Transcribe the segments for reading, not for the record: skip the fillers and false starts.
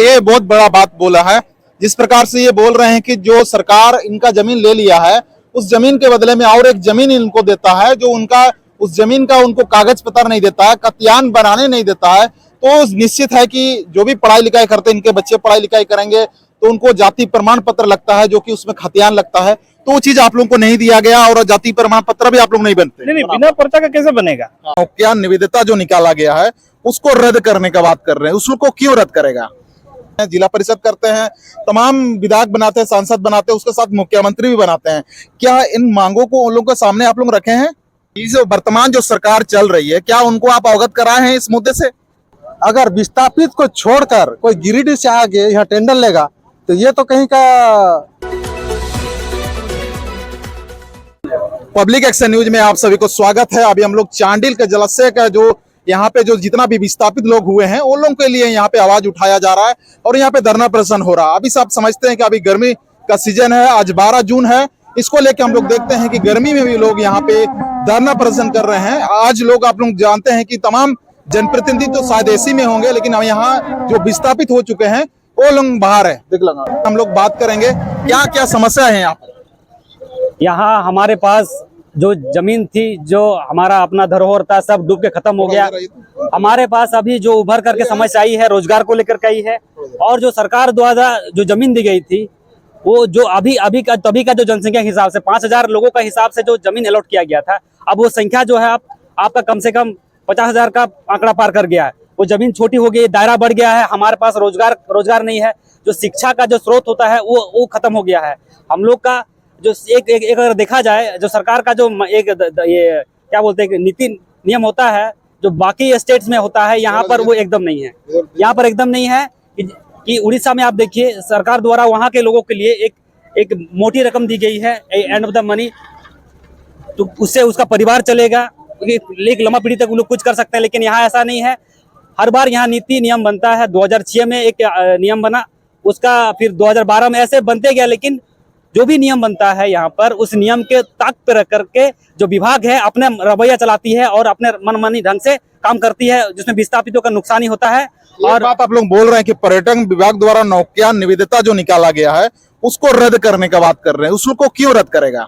ये बहुत बड़ा बात बोला है। जिस प्रकार से ये बोल रहे हैं कि जो सरकार इनका जमीन ले लिया है, उस जमीन के बदले में और एक जमीन इनको देता है, जो उनका उस जमीन का उनको कागज पत्र नहीं देता है, कतियान बनाने नहीं देता है। तो निश्चित है कि जो भी पढ़ाई लिखाई करते हैं, इनके बच्चे पढ़ाई लिखाई करेंगे तो उनको जाति प्रमाण पत्र लगता है, जो कि उसमें खतियान लगता है। तो वो चीज आप लोगों को नहीं दिया गया और जाति प्रमाण पत्र भी आप लोग नहीं बनते। नहीं, बिना पर्चा का कैसे बनेगा? क्या निविदता जो निकाला गया है उसको रद्द करने का बात कर रहे हैं, उसको क्यों रद्द करेगा? जिला परिषद करते हैं, तमाम विधायक बनाते हैं, सांसद बनाते हैं, उसके साथ मुख्यमंत्री भी बनाते हैं। क्या इन मांगों को उन लोगों के सामने आप लोग रखे हैं? जो वर्तमान जो सरकार चल रही है, क्या उनको आप अवगत कराए हैं इस मुद्दे से? अगर विस्थापित को छोड़कर कोई गिरिडीह से आके यहाँ टेंडर लेगा तो ये तो कहीं का। पब्लिक एक्शन न्यूज में आप सभी को स्वागत है। अभी हम लोग चांडिल के जलाशय का जो यहाँ पे जो जितना भी विस्थापित लोग हुए हैं उन लोगों के लिए यहाँ पे आवाज उठाया जा रहा है और यहाँ पे धरना प्रदर्शन हो रहा है। अभी सब समझते हैं कि अभी गर्मी का सीजन है, आज 12 जून है। इसको लेके हम लोग देखते हैं कि गर्मी में भी लोग यहाँ पे धरना प्रदर्शन कर रहे हैं। आज लोग आप लोग जानते हैं कि तमाम जनप्रतिनिधि तो शायद एसी में होंगे, लेकिन यहाँ जो विस्थापित हो चुके हैं वो लोग बाहर है। देख लगा हम लोग बात करेंगे क्या क्या समस्या है यहाँ पर। यहाँ हमारे पास जो जमीन थी, जो हमारा अपना धरोहर था, सब डूब के खत्म हो गया। हमारे पास अभी जो उभर करके समस्या आई है, रोजगार को लेकर आई है। और जो सरकार द्वारा जो जमीन दी गई थी, वो जो अभी का जो जनसंख्या के हिसाब से 5000 लोगों का हिसाब से जो जमीन अलॉट किया गया था, अब वो संख्या जो है आपका कम से कम 50,000 का आंकड़ा पार कर गया है। वो जमीन छोटी हो गई, दायरा बढ़ गया है। हमारे पास रोजगार नहीं है। जो शिक्षा का जो स्रोत होता है वो खत्म हो गया है। हम लोग का जो एक अगर देखा जाए, जो सरकार का जो एक ये क्या बोलते हैं नीति नियम होता है, जो बाकी स्टेट्स में होता है, यहाँ पर वो एकदम नहीं है। यहाँ पर एकदम नहीं है कि उड़ीसा में आप देखिए, सरकार द्वारा वहाँ के लोगों के लिए एक मोटी रकम दी गई है, एंड ऑफ द मनी, तो उससे उसका परिवार चलेगा, एक लंबा पीढ़ी तक वो लोग कुछ कर सकते हैं। लेकिन यहाँ ऐसा नहीं है। हर बार यहाँ नीति नियम बनता है। 2006 में एक नियम बना, उसका फिर 2012 में ऐसे बनते गया। लेकिन जो भी नियम बनता है यहाँ पर, उस नियम के ताक पर रख करके जो विभाग है अपने रवैया चलाती है और अपने मनमानी ढंग से काम करती है, जिसमें विस्थापितों का नुकसान ही होता है। और बात आप लोग बोल रहे हैं कि पर्यटन विभाग द्वारा नौक्या निविदता जो निकाला गया है उसको रद्द करने का बात कर रहे हैं, उसको क्यों रद्द करेगा?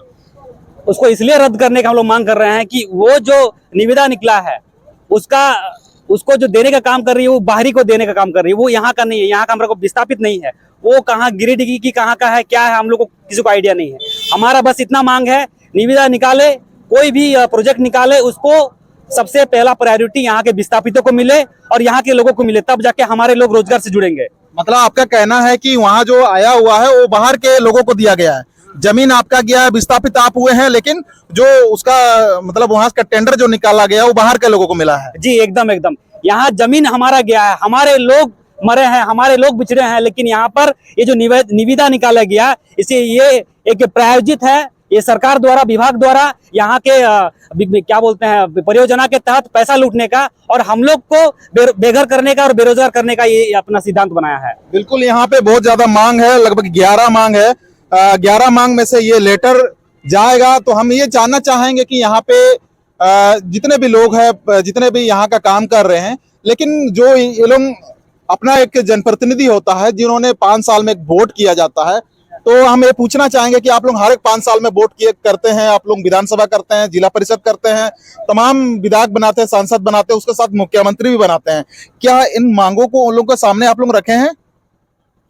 उसको इसलिए रद्द करने का हम लोग मांग कर रहे हैं कि वो जो निविदा निकला है उसको जो देने का काम कर रही है, वो बाहरी को देने का काम कर रही है। वो यहाँ का नहीं है, यहाँ का हमारे को विस्थापित नहीं है। वो कहाँ गिरिडीह की कहाँ का है, क्या है, हम लोग को किसी को आइडिया नहीं है। हमारा बस इतना मांग है, निविदा निकाले, कोई भी प्रोजेक्ट निकाले, उसको सबसे पहला प्रायोरिटी यहाँ के विस्थापितों को मिले और यहाँ के लोगों को मिले, तब जाके हमारे लोग रोजगार से जुड़ेंगे। मतलब आपका कहना है कि वहाँ जो आया हुआ है वो बाहर के लोगों को दिया गया है, जमीन आपका गया है, विस्थापित आप हुए हैं, लेकिन जो उसका मतलब वहाँ का टेंडर जो निकाला गया वो बाहर के लोगों को मिला है। जी एकदम। यहाँ जमीन हमारा गया है, हमारे लोग मरे हैं, हमारे लोग बिछड़े हैं, लेकिन यहाँ पर ये जो निविदा निकाला गया, इसे ये एक प्रायोजित है, ये सरकार द्वारा, विभाग द्वारा यहाँ के क्या बोलते हैं परियोजना के तहत पैसा लूटने का और हम लोग को बेघर करने का और बेरोजगार करने का ये अपना सिद्धांत बनाया है। बिल्कुल, यहाँ पे बहुत ज्यादा मांग है, लगभग 11 मांग है। 11 मांग में से ये लेटर जाएगा। तो हम ये जानना चाहेंगे कि यहाँ पे जितने भी लोग हैं, जितने भी यहाँ का काम कर रहे हैं, लेकिन जो ये लोग अपना एक जनप्रतिनिधि होता है, जिन्होंने 5 साल में वोट किया जाता है, तो हम ये पूछना चाहेंगे कि आप लोग हर एक 5 साल में वोट करते हैं, आप लोग विधानसभा करते हैं, जिला परिषद करते हैं, तमाम विधायक बनाते हैं, सांसद बनाते हैं, उसके साथ मुख्यमंत्री भी बनाते हैं। क्या इन मांगों को उन लोगों के सामने आप लोग रखे हैं?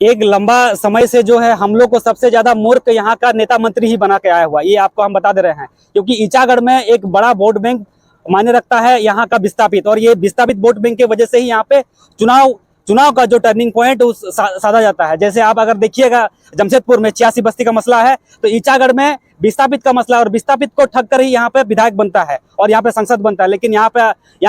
एक लंबा समय से जो है हम लोग को सबसे ज्यादा मूर्ख यहाँ का नेता मंत्री ही बना के आया हुआ, ये आपको हम बता दे रहे हैं। क्योंकि ईचागढ़ में एक बड़ा वोट बैंक मायने रखता है यहाँ का विस्थापित, और ये विस्थापित वोट बैंक की वजह से ही यहाँ पे चुनाव का जो टर्निंग पॉइंट साधा जाता है। जैसे आप अगर देखिएगा, जमशेदपुर में 86 बस्ती का मसला है, तो ईचागढ़ में विस्थापित का मसला, और विस्थापित को ठग कर ही यहाँ पे विधायक बनता है और यहाँ पे संसद बनता है। लेकिन यहाँ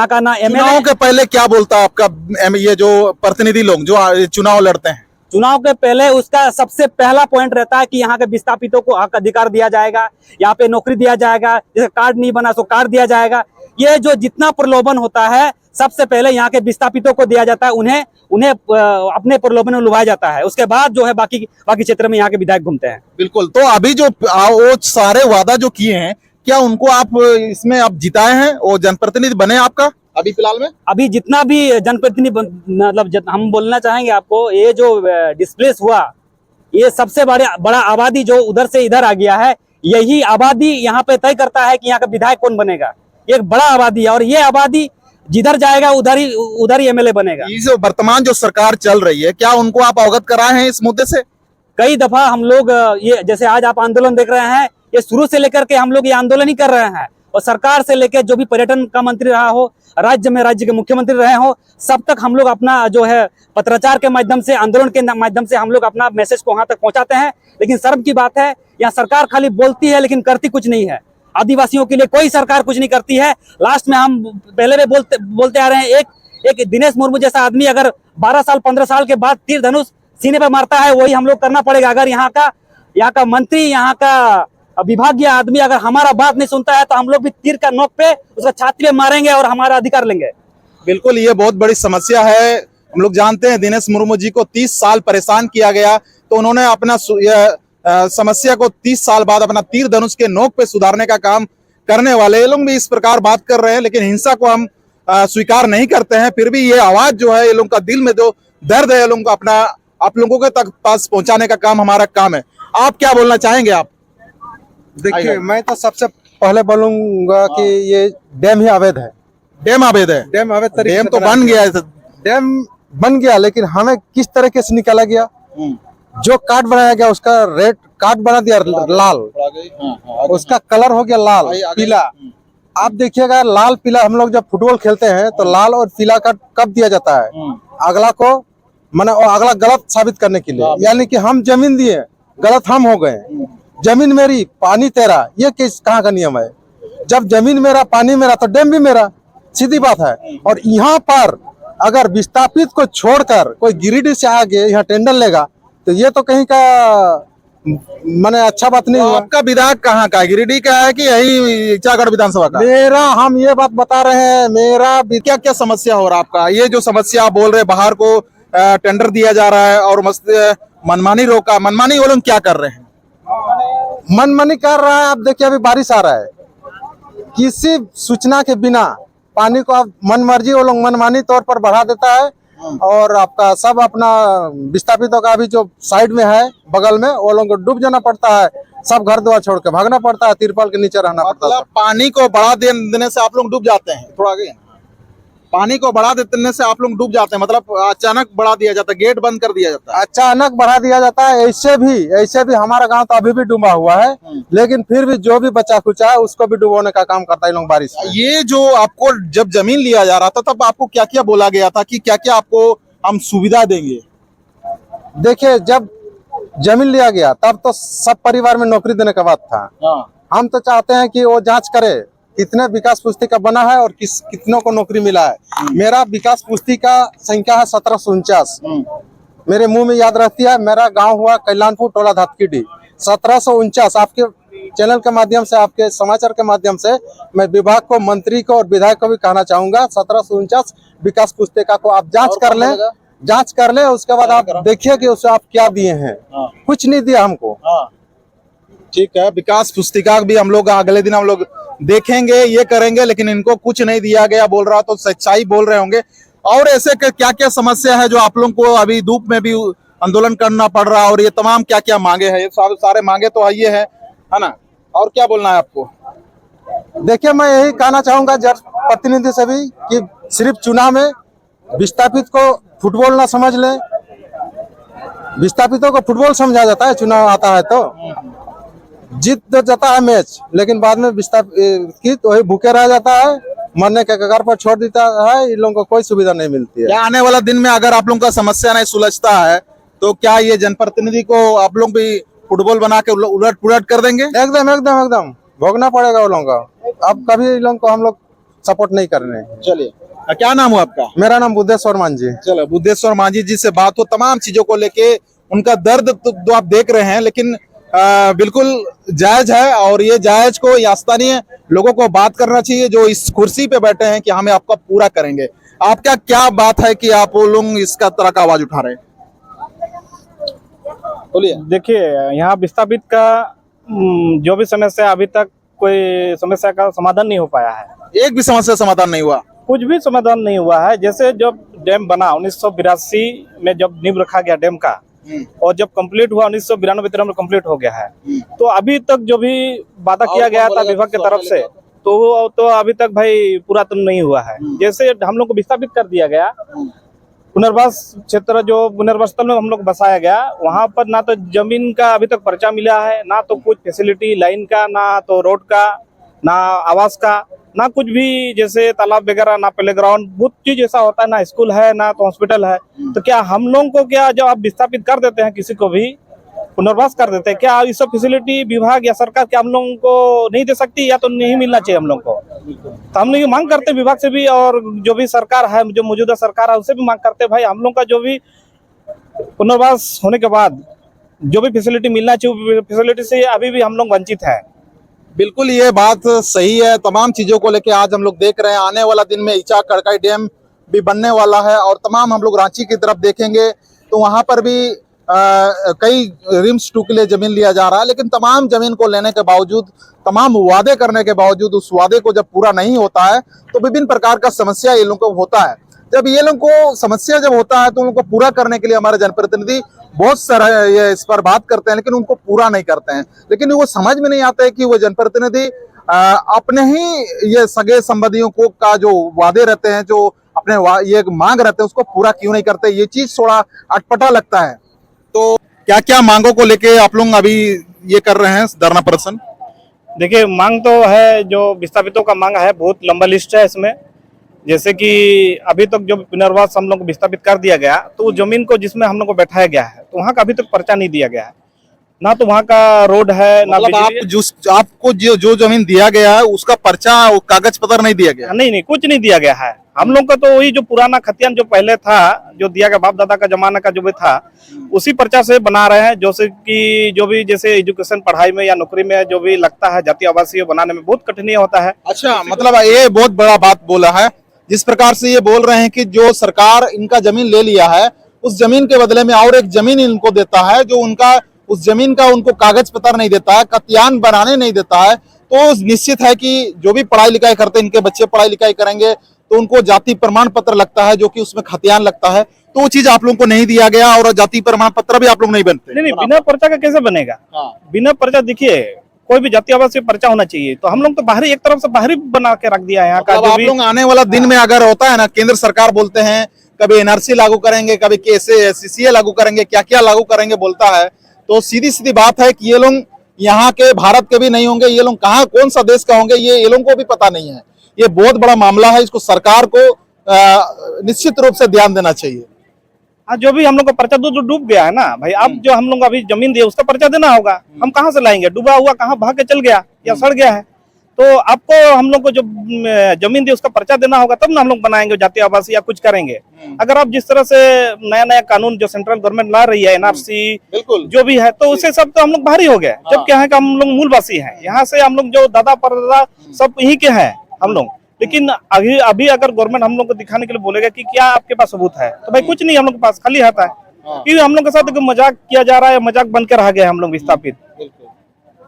का ना चुनाव के पहले क्या बोलता है आपका ये जो प्रतिनिधि लोग जो चुनाव लड़ते हैं? चुनाव के पहले उसका सबसे पहला पॉइंट रहता है कि यहाँ के विस्थापितों को हक अधिकार दिया जाएगा, यहाँ पे नौकरी दिया जाएगा, जैसे कार्ड नहीं बना तो कार्ड दिया जाएगा। ये जो जितना प्रलोभन होता है सबसे पहले यहाँ के विस्थापितों को दिया जाता है, उन्हें अपने प्रलोभन में लुभाया जाता है। उसके बाद जो है बाकी क्षेत्र में यहाँ के विधायक घूमते हैं। बिल्कुल। तो अभी जो वो सारे वादा जो किए हैं, क्या उनको आप इसमें आप जिताए हैं? वो जनप्रतिनिधि बने आपका? अभी फिलहाल में? अभी जितना भी जनप्रतिनिधि मतलब हम बोलना चाहेंगे आपको, ये जो डिस्प्लेस हुआ, ये सबसे बड़ा आबादी जो उधर से इधर आ गया है, यही आबादी यहाँ पे तय करता है कि यहाँ का विधायक कौन बनेगा। ये एक बड़ा आबादी है और ये आबादी जिधर जाएगा उधर ही एमएलए बनेगा। ये जो वर्तमान जो सरकार चल रही है, क्या उनको आप अवगत कराए हैं इस मुद्दे से? कई दफा हम लोग ये जैसे आज आप आंदोलन देख रहे हैं, ये शुरू से लेकर के हम लोग ये आंदोलन ही कर रहे हैं और सरकार से लेकर जो भी पर्यटन का मंत्री रहा हो, राज्य के मुख्यमंत्री रहे हो, सब तक हम लोग अपना जो है पत्राचार के माध्यम से, आंदोलन के माध्यम से हम लोग अपना मैसेज को वहां तक पहुंचाते हैं। लेकिन शर्म की बात है, यहाँ सरकार खाली बोलती है लेकिन करती कुछ नहीं है। आदिवासियों के लिए कोई सरकार कुछ नहीं करती है। लास्ट में हम पहले भी बोलते आ रहे हैं, एक दिनेश मुर्मू जैसा आदमी अगर 12 साल 15 साल के बाद तीर धनुष सीने पर मारता है, वही हम लोग करना पड़ेगा। अगर यहाँ का मंत्री, यहाँ का विभागीय आदमी अगर हमारा बात नहीं सुनता है तो हम लोग भी तीर का नोक पे उसका छाती पे मारेंगे और हमारा अधिकार लेंगे। बिल्कुल, ये बहुत बड़ी समस्या है। हम लोग जानते हैं दिनेश मुर्मू जी को 30 साल परेशान किया गया, तो उन्होंने अपना समस्या को 30 साल बाद अपना तीर धनुष के नोक पे सुधारने का काम करने वाले ये लोग भी इस प्रकार बात कर रहे हैं। लेकिन हिंसा को हम स्वीकार नहीं करते हैं। फिर भी ये आवाज जो है, ये लोगों का दिल में जो दर्द है, ये लोगों को अपना आप लोगों के तक पास पहुंचाने का काम हमारा काम है। आप क्या बोलना चाहेंगे? आप देखिए, मैं तो सबसे पहले बोलूंगा कि ये डैम ही अवैध है। डैम अवैध है? डैम अवैध तरीके डैम से तो बनाया बन गया है। डैम बन गया, लेकिन हमें किस तरीके से निकाला गया? जो कार्ड बनाया गया उसका रेड कार्ड बना दिया लाल, उसका कलर हो गया लाल पीला। आप देखिएगा, लाल पीला हम लोग जब फुटबॉल खेलते हैं तो लाल और पीला कार्ड कब दिया जाता है? अगला को माने अगला गलत साबित करने के लिए। यानी कि हम जमीन दिए, गलत हम हो गए। जमीन मेरी पानी तेरा, ये किस कहाँ का नियम है? जब जमीन मेरा पानी मेरा तो डैम भी मेरा, सीधी बात है। और यहाँ पर अगर विस्थापित को छोड़कर कोई गिरिडीह से आगे यहाँ टेंडर लेगा तो ये तो कहीं का माने अच्छा बात नहीं हुआ। आपका विधायक कहाँ का है? गिरिडीह का है कि यही इचागढ़ विधानसभा का? मेरा, हम ये बात बता रहे हैं, मेरा क्या क्या समस्या हो रहा है आपका? ये जो समस्या आप बोल रहे हैं, बाहर को टेंडर दिया जा रहा है और मस्त मनमानी रोका, मनमानी वो लोग क्या कर रहे हैं? मनमानी कर रहा है। आप देखिए, अभी बारिश आ रहा है, किसी सूचना के बिना पानी को आप मनमर्जी वो लोग मनमानी तौर पर बढ़ा देता है। और आपका सब अपना विस्थापितों का भी जो साइड में है बगल में, वो लोगों को डूब जाना पड़ता है। सब घर द्वार छोड़ के भागना पड़ता है, तिरपाल के नीचे रहना पड़ता है। मतलब पानी को बढ़ा देने से आप लोग डूब जाते हैं? थोड़ा आगे। पानी को बढ़ा देने से आप लोग डूब जाते हैं, मतलब अचानक बढ़ा दिया जाता है, गेट बंद कर दिया जाता है? अचानक बढ़ा दिया जाता है। ऐसे भी हमारा गांव तो अभी भी डूबा हुआ है, लेकिन फिर भी जो भी बचा खुचा है उसको भी डुबोने का काम करता है लोग बारिश में। ये जो आपको जब जमीन लिया जा रहा था, तब आपको क्या क्या बोला गया था कि क्या क्या आपको हम सुविधा देंगे? देखिए, जब जमीन लिया गया तब तो सब परिवार में नौकरी देने का बात था। हम तो चाहते हैं कि वो जांच करे कितने विकास पुस्तिका बना है और कितनों को नौकरी मिला है। मेरा विकास पुस्तिका संख्या है 1749, मेरे मुंह में याद रहती है। मेरा गांव हुआ कल्याणपुर, टोला धातकीडी। 1749 आपके चैनल के माध्यम से, आपके समाचार के माध्यम से मैं विभाग को, मंत्री को और विधायक को भी कहना चाहूंगा, 1749 विकास पुस्तिका को आप जांच कर लें। उसके बाद आप देखिए कि उसे आप क्या दिए हैं। कुछ नहीं दिया हमको। ठीक है, विकास पुस्तिका भी हम लोग अगले दिन हम लोग देखेंगे, ये करेंगे, लेकिन इनको कुछ नहीं दिया गया बोल रहा, तो सच्चाई बोल रहे होंगे। और ऐसे क्या क्या समस्या है जो आप लोगों को अभी धूप में भी आंदोलन करना पड़ रहा है, और ये तमाम क्या क्या मांगे हैं? ये सारे मांगे तो ये है ना? और क्या बोलना है आपको? देखिए, मैं यही कहना चाहूंगा जनप्रतिनिधि से भी कि सिर्फ चुनाव में विस्थापित को फुटबॉल ना समझ ले। विस्थापितों को फुटबॉल समझा जाता है, चुनाव आता है तो जीत तो जाता है मैच, लेकिन बाद में विस्थापित वही भूखे रह जाता है, मरने के कगार पर छोड़ देता है। इन लोगों को कोई सुविधा नहीं मिलती है। क्या आने वाला दिन में अगर आप लोगों का समस्या नहीं सुलझता है तो क्या ये जनप्रतिनिधि को आप लोग भी फुटबॉल बना के उलट पुलट कर देंगे? एकदम भोगना पड़ेगा वो लोगों का। अब कभी इन लोगों को हम लोग सपोर्ट नहीं कर रहे हैं। चलिए, क्या नाम हुआ आपका? मेरा नाम बुद्धेश्वर मांझी। चलो, बुद्धेश्वर मांझी जी से बात हो, तमाम चीजों को लेके उनका दर्द तो आप देख रहे हैं, लेकिन बिल्कुल जायज है। और ये जायज को स्थानीय लोगों को बात करना चाहिए जो इस कुर्सी पे बैठे हैं कि हमें आपका पूरा करेंगे। आपका क्या बात है कि आप लोग इसका तरह का आवाज उठा रहे हैं? बोलिए। देखिए, यहाँ विस्थापित का जो भी समस्या, अभी तक कोई समस्या का समाधान नहीं हो पाया है। एक भी समस्या समाधान नहीं हुआ? कुछ भी समाधान नहीं हुआ है। जैसे जब डैम बना 1982 में, जब नींव रखा गया डैम का, और जब कंप्लीट हुआ 1992-93 में कंप्लीट हो गया है, तो अभी तक जो भी वादा किया गया था विभाग की तरफ से, तो अभी तक भाई पूरा तो नहीं हुआ है। जैसे हम लोग को विस्थापित कर दिया गया, पुनर्वास क्षेत्र जो पुनर्वास स्थल में हम लोग बसाया गया, वहां पर ना तो जमीन का अभी तक पर्चा मिला है, ना तो कुछ फैसिलिटी लाइन का, ना तो रोड का, ना आवास का, ना कुछ भी जैसे तालाब वगैरह, ना प्ले ग्राउंड, बहुत चीज ऐसा होता है, ना स्कूल है, ना तो हॉस्पिटल है। तो क्या हम लोगों को, क्या जब आप विस्थापित कर देते हैं किसी को भी, पुनर्वास कर देते हैं, क्या इस सब फैसिलिटी विभाग या सरकार क्या हम लोगों को नहीं दे सकती, या तो नहीं मिलना चाहिए हम लोग को? तो हम लोग ये मांग करते हैं विभाग से भी, और जो भी सरकार है, जो मौजूदा सरकार है, उससे भी मांग करते हैं भाई हम लोग का जो भी पुनर्वास होने के बाद जो भी फैसिलिटी मिलना चाहिए, फैसिलिटी से अभी भी हम लोग वंचित है। बिल्कुल ये बात सही है। तमाम चीजों को लेके आज हम लोग देख रहे हैं, आने वाला दिन में इचा कड़काई डैम भी बनने वाला है, और तमाम हम लोग रांची की तरफ देखेंगे तो वहां पर भी कई रिम्स टू के लिए जमीन लिया जा रहा है, लेकिन तमाम जमीन को लेने के बावजूद, तमाम वादे करने के बावजूद, उस वादे को जब पूरा नहीं होता है तो विभिन्न प्रकार का समस्या ये लोगों को होता है। जब ये लोगों को समस्या जब होता है तो उनको पूरा करने के लिए हमारे जनप्रतिनिधि बहुत सारा ये इस पर बात करते हैं, लेकिन उनको पूरा नहीं करते हैं। लेकिन वो समझ में नहीं आता है कि वो जनप्रतिनिधि अपने ही ये सगे संबंधियों को का जो वादे रहते हैं, जो अपने ये मांग रहते हैं, उसको पूरा क्यों नहीं करते। ये चीज थोड़ा अटपटा लगता है। तो क्या क्या मांगों को लेके आप लोग अभी ये कर रहे हैं धरना प्रदर्शन? देखिए, मांग तो है, जो विस्थापितों का मांग है, बहुत लंबा लिस्ट है इसमें। जैसे कि अभी तक जो पुनर्वास हम लोग को विस्थापित कर दिया गया, तो उस जमीन को जिसमें हम लोग को बैठाया गया है, तो वहाँ का अभी तक पर्चा नहीं दिया गया है, ना तो वहाँ का रोड है, ना मतलब आपको जो जमीन दिया गया है उसका पर्चा, कागज पत्र नहीं दिया गया? नहीं, कुछ नहीं दिया गया है। हम लोग का तो वही जो पुराना खतियान जो पहले था, जो दिया गया बाप दादा का जमाना का जो भी था, उसी पर्चा से बना रहे हैं। जैसे कि जो भी जैसे एजुकेशन, पढ़ाई में या नौकरी में जो भी लगता है, जाति आवासीय बनाने में बहुत कठिनाई होता है। अच्छा, मतलब ये बहुत बड़ा बात बोला है। जिस प्रकार से ये बोल रहे हैं कि जो सरकार इनका जमीन ले लिया है, उस जमीन के बदले में और एक जमीन इनको देता है, जो उनका उस जमीन का उनको कागज पत्र नहीं देता है, खतियान बनाने नहीं देता है, तो निश्चित है कि जो भी पढ़ाई लिखाई करते हैं, इनके बच्चे पढ़ाई लिखाई करेंगे तो उनको जाति प्रमाण पत्र लगता है, जो कि उसमें खतियान लगता है। तो वो चीज आप लोगों को नहीं दिया गया, और जाति प्रमाण पत्र भी आप लोग नहीं बनते। नहीं, बिना पर्चा का कैसे बनेगा? बिना पर्चा, देखिए कोई भी जाति आवासीय पर्चा होना चाहिए। तो हम लोग तो बाहरी, एक तरफ से बाहरी बना के रख दिया है यहाँ का। आप लोग आने वाला दिन में अगर होता है ना, केंद्र सरकार बोलते हैं कभी एनआरसी लागू करेंगे, कभी सीसीए लागू करेंगे, क्या क्या लागू करेंगे बोलता है, तो सीधी सीधी बात है कि ये लोग यहाँ के भारत के भी नहीं होंगे, ये लोग कहाँ कौन सा देश का होंगे ये लोगों को भी पता नहीं है। ये बहुत बड़ा मामला है, इसको सरकार को निश्चित रूप से ध्यान देना चाहिए। हाँ, जो भी हम लोग का पर्चा डूब गया है ना भाई, अब जो हम लोग अभी जमीन दिए उसका पर्चा देना होगा। हम कहाँ से लाएंगे? डूबा हुआ कहाँ भाग के चल गया या सड़ गया है, तो आपको हम लोग को जो जमीन दी उसका पर्चा देना होगा, तब ना हम लोग बनाएंगे जाति आवासीय या कुछ करेंगे। अगर आप जिस तरह से नया नया कानून जो सेंट्रल गवर्नमेंट ला रही है, एनआरसी जो भी है, तो उससे सब तो हम लोग बाहरी हो गए। जब क्या है कि हम लोग मूलवासी हैं, यहाँ से हम लोग जो दादा परदादा सब यहीं के हैं हम लोग। लेकिन अभी अगर गवर्नमेंट हम लोग को दिखाने के लिए बोलेगा कि क्या आपके पास सबूत है, तो भाई कुछ नहीं हम लोग के पास, खाली हाथ है। क्योंकि हम लोग के साथ मजाक किया जा रहा है, मजाक बन के रह गए हम लोग विस्थापित।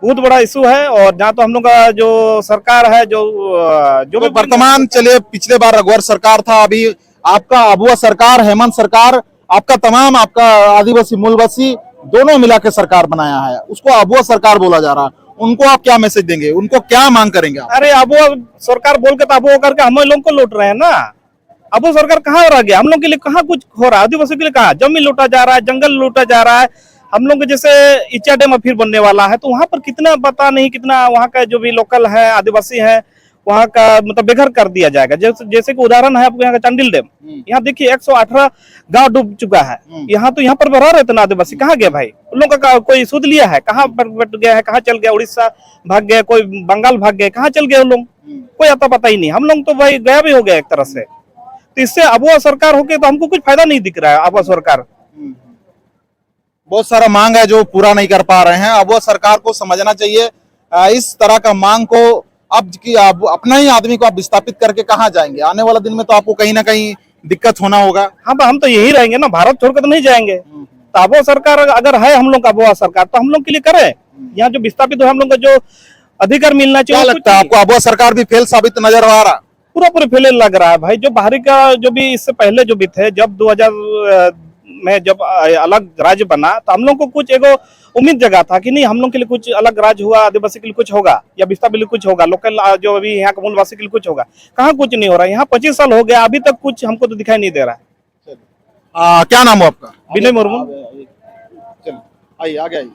बहुत बड़ा इशू है। और जहाँ तो हम लोग का जो सरकार है, जो भी वर्तमान, चलिए पिछले बार रघुवर सरकार था, अभी आपका अबुआ सरकार, हेमंत सरकार, आपका तमाम आपका आदिवासी मूलवासी दोनों मिला के सरकार बनाया है, उसको अबुआ सरकार बोला जा रहा है। उनको आप क्या मैसेज देंगे, उनको क्या मांग करेंगे आप? अरे अबुआ सरकार बोल के तो अबुआ करके हम लोग को लूट रहे हैं ना। अबुआ सरकार कहाँ रह गया? हम लोग के लिए कहाँ कुछ हो रहा है? आदिवासी के लिए कहाँ जमीन लूटा जा रहा है, जंगल लूटा जा रहा है। हम लोग के जैसे इचा डैम फिर बनने वाला है, तो वहां पर कितना पता नहीं, कितना वहाँ का जो भी लोकल है, आदिवासी है, वहाँ का मतलब बेघर कर दिया जाएगा। जैसे कि उदाहरण है आपको यहाँ का चांडिल डैम, यहाँ देखिए 118 गांव डूब चुका है। यहाँ पर रह रहे थे ना आदिवासी, कहाँ गए भाई? उन लोगों का कोई सूद लिया है? कहाँ पर बट गया है? कहाँ चल गया? उड़ीसा भाग गए, कोई बंगाल भाग गए, कहाँ चल गए उन लोग? कोई आता पता ही नहीं। हम लोग तो भाई गया भी हो गया एक तरह से। तो इससे अबुआ सरकार होके तो हमको कुछ फायदा नहीं दिख रहा है। अबुआ सरकार बहुत सारा मांग है जो पूरा नहीं कर पा रहे हैं। अबुआ सरकार को समझना चाहिए इस तरह का मांग को। अब अपना ही आदमी को आप विस्थापित करके कहाँ जाएंगे? आने वाला दिन में तो आपको कहीं ना कहीं दिक्कत होना होगा। हाँ, हम तो यही रहेंगे ना, भारत छोड़कर तो नहीं जाएंगे। तो अबुआ सरकार अगर है हम लोग का अबुआ सरकार, तो हम लोग के लिए करे। यहाँ जो विस्थापित हो, हम लोग का जो अधिकार मिलना चाहिए। क्या लगता है आपको, अबुआ सरकार भी फेल साबित नजर आ रहा? पूरा पूरा फेले लग रहा है भाई। जो बाहरी का जो भी इससे पहले जो भी थे, जब 2000 में जब अलग राज्य बना तो हम लोग को कुछ एगो उम्मीद जगा था कि नहीं हम लोग के लिए कुछ अलग राज्य हुआ, आदिवासी के लिए कुछ होगा या विस्थापित के लिए कुछ होगा, लोकल जो अभी यहाँ के मूलवासी के लिए कुछ होगा। कहाँ कुछ नहीं हो रहा है। यहाँ 25 साल हो गया, अभी तक कुछ हमको तो दिखाई नहीं दे रहा है। क्या नाम हो आपका? विनय मुर्मू। चलो आइए, आगे आइए,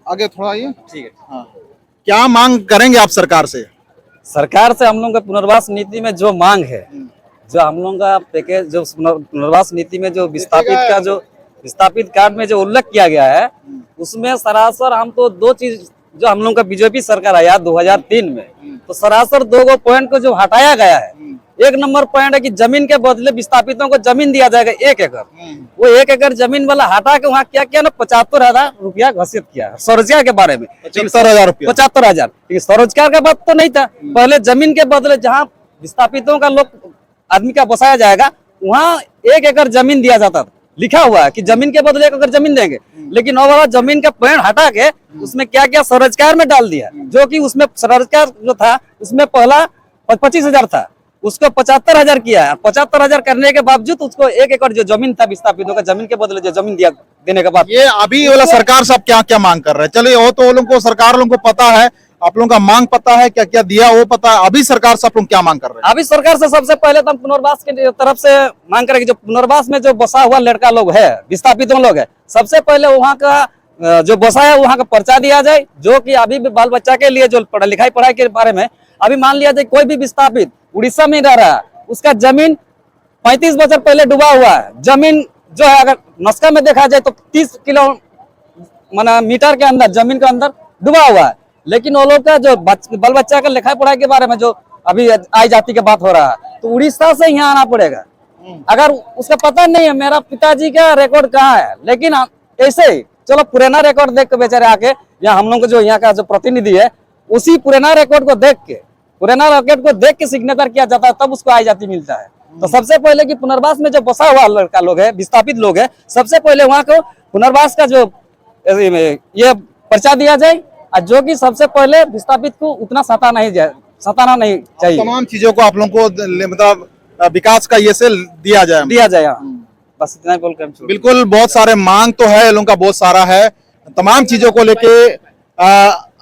आगे थोड़ा आइए। ठीक है। हाँ, क्या मांग करेंगे आप सरकार से? सरकार से हम लोग का पुनर्वास नीति में जो मांग है, जो हम लोग का पैकेज, जो पुनर्वास नीति में जो विस्थापित कार्ड में जो उल्लेख किया गया है, उसमें सरासर हम तो दो चीज, जो हम लोग का बीजेपी सरकार आया 2003 में, तो सरासर 2 पॉइंट को जो हटाया गया है। एक नंबर पॉइंट है कि जमीन के बदले विस्थापितों को जमीन दिया जाएगा 1 एकड़। वो 1 एकड़ जमीन वाला हटा के वहाँ क्या किया ना, 75,000 रुपया घोषित किया स्वरोजगार के बारे में। 75,000 रुपया, 75,000 स्वरोजगार का बात तो नहीं था। पहले जमीन के बदले जहाँ विस्थापितों का लोग आदमी का बसाया जाएगा, वहाँ 1 एकड़ जमीन दिया जाता था, लिखा हुआ है कि जमीन के बदले 1 एकड़ जमीन देंगे। लेकिन वो वाला जमीन का पॉइंट हटा के उसमें क्या किया, स्वरोजगार में डाल दिया। जो कि उसमें स्वरोजगार जो था उसमें पहला 25,000 था, उसको 75,000 किया है। 75,000 करने के बावजूद उसको 1 एकड़ जो जमीन था विस्थापितों का, जमीन के बदले जो जमीन दिया देने के बाद, ये अभी वाला सरकार सब क्या क्या मांग कर रहे हैं? चलिए वो तो वो लोगों को, सरकार लोगों को पता है, आप लोगों का मांग पता है, क्या क्या दिया वो पता है। अभी सरकार से आप लोग क्या मांग कर रहे हैं? अभी सरकार से सबसे पहले तो हम पुनर्वास के तरफ से मांग करेंगे। जो पुनर्वास में जो बसा हुआ लड़का लोग है, विस्थापितों लोग है, सबसे पहले वहाँ का जो बसा है वहाँ का पर्चा दिया जाए। जो कि अभी भी बाल बच्चा के लिए जो पढ़ाई के बारे में, अभी मान लिया जाए कोई भी विस्थापित उड़ीसा में रह रहा है, उसका जमीन 35 बछर पहले डूबा हुआ है। जमीन जो है अगर नस्का में देखा जाए तो 30 किलो मीटर के अंदर जमीन के अंदर डूबा हुआ है। लेकिन वो लोग का जो बाल बच्चा का लिखाई पढ़ाई के बारे में जो अभी आई जाति की बात हो रहा है, तो उड़ीसा से यहाँ आना पड़ेगा। अगर उसका पता नहीं है मेरा पिताजी का रिकॉर्ड कहाँ है, लेकिन ऐसे ही चलो पुराना रिकॉर्ड देख के बेचारे आके, या हम लोग को जो यहाँ का जो प्रतिनिधि है उसी पुराना रिकॉर्ड को देख के सिग्नेचर किया जाता है, तब उसको आई जाति मिलता है। तो सबसे पहले कि पुनर्वास में जो बसा हुआ लड़का लोग है, विस्थापित लोग है, सबसे पहले वहाँ को पुनर्वास का जो ये पर्चा दिया जाए, और जो कि सबसे पहले विस्थापित को उतना सताना नहीं चाहिए। तमाम चीजों को आप लोगों को मतलब विकास का ये से दिया जाए। बस इतना ही बोलकर बिल्कुल, बहुत सारे मांग तो है लोगों का, बहुत सारा है। तमाम चीजों को लेके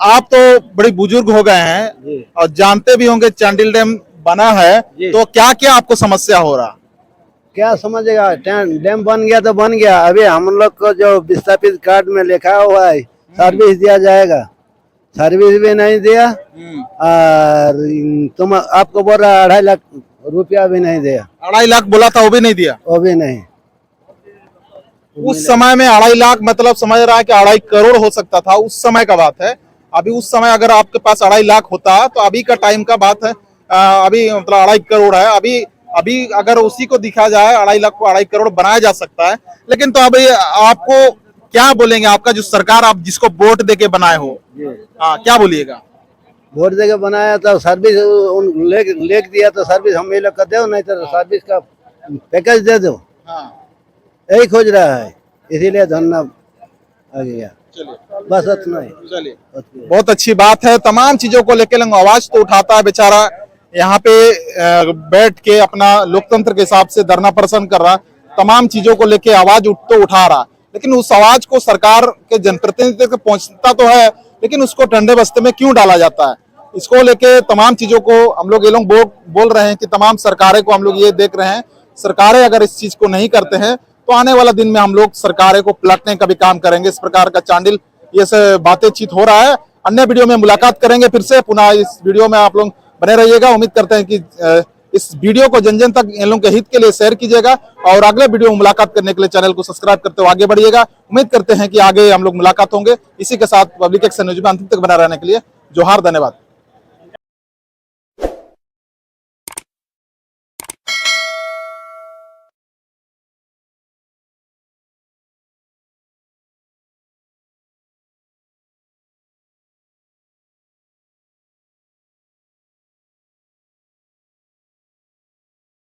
आप तो बड़े बुजुर्ग हो गए हैं और जानते भी होंगे चांडिल डैम बना है, तो क्या क्या आपको समस्या हो रहा? क्या समझेगा, डैम बन गया तो बन गया। अभी हम लोग को जो विस्थापित कार्ड में लिखा हुआ है सर्विस दिया जाएगा, सर्विस भी नहीं दिया। और तुम आपको बोल रहा 2.5 लाख रुपया भी नहीं दिया। 2.5 लाख बोला था, वो भी नहीं दिया। वो भी नहीं। उस समय में 2.5 लाख मतलब समझ रहा है कि 2.5 करोड़ हो सकता था, उस समय का बात है। अभी उस समय अगर आपके पास 2.5 लाख होता तो अभी का टाइम का बात है, अभी मतलब 2.5 करोड़ है। अभी अगर उसी को दिखा जाए 2.5 लाख को 2.5 करोड़ बनाया जा सकता है। लेकिन तो अभी आपको क्या बोलेंगे, आपका जो सरकार आप जिसको वोट देके बनाए हो, क्या बोलिएगा? वोट देके बनाया तो सर्विस लेख दिया तो सर्विस हम ये लोग का दो, नहीं तो सर्विस का पैकेज दे दो। यही खोज रहा है, इसीलिए धरना आ गया। बस इतना ही। चलिए, बहुत अच्छी बात है। तमाम चीजों को लेकर आवाज तो उठाता है बेचारा, यहाँ पे बैठ के अपना लोकतंत्र के हिसाब से धरना प्रदर्शन कर रहा, तमाम चीजों को लेके आवाज तो उठा रहा, लेकिन उस आवाज को सरकार के जनप्रतिनिधि तक पहुंचता तो है, लेकिन उसको ठंडे बस्ते में क्यों डाला जाता है? इसको लेके तमाम चीजों को हम लोग ये लोग बोल रहे हैं कि तमाम सरकारें को हम लोग ये देख रहे हैं, सरकारें अगर इस चीज को नहीं करते हैं तो आने वाला दिन में हम लोग सरकारें को पलटने का भी काम करेंगे। इस प्रकार का चांडिल ये से बातचीत हो रहा है। अन्य वीडियो में मुलाकात करेंगे फिर से पुनः। इस वीडियो में आप लोग बने रहिएगा। उम्मीद करते हैं कि इस वीडियो को जन जन तक इन लोगों के हित के लिए शेयर कीजिएगा और अगले वीडियो में मुलाकात करने के लिए चैनल को सब्सक्राइब करते हुए आगे बढ़िएगा। उम्मीद करते हैं कि आगे हम लोग मुलाकात होंगे। इसी के साथ पब्लिक एक्शन न्यूज में अंत तक बना रहने के लिए जोहार, धन्यवाद।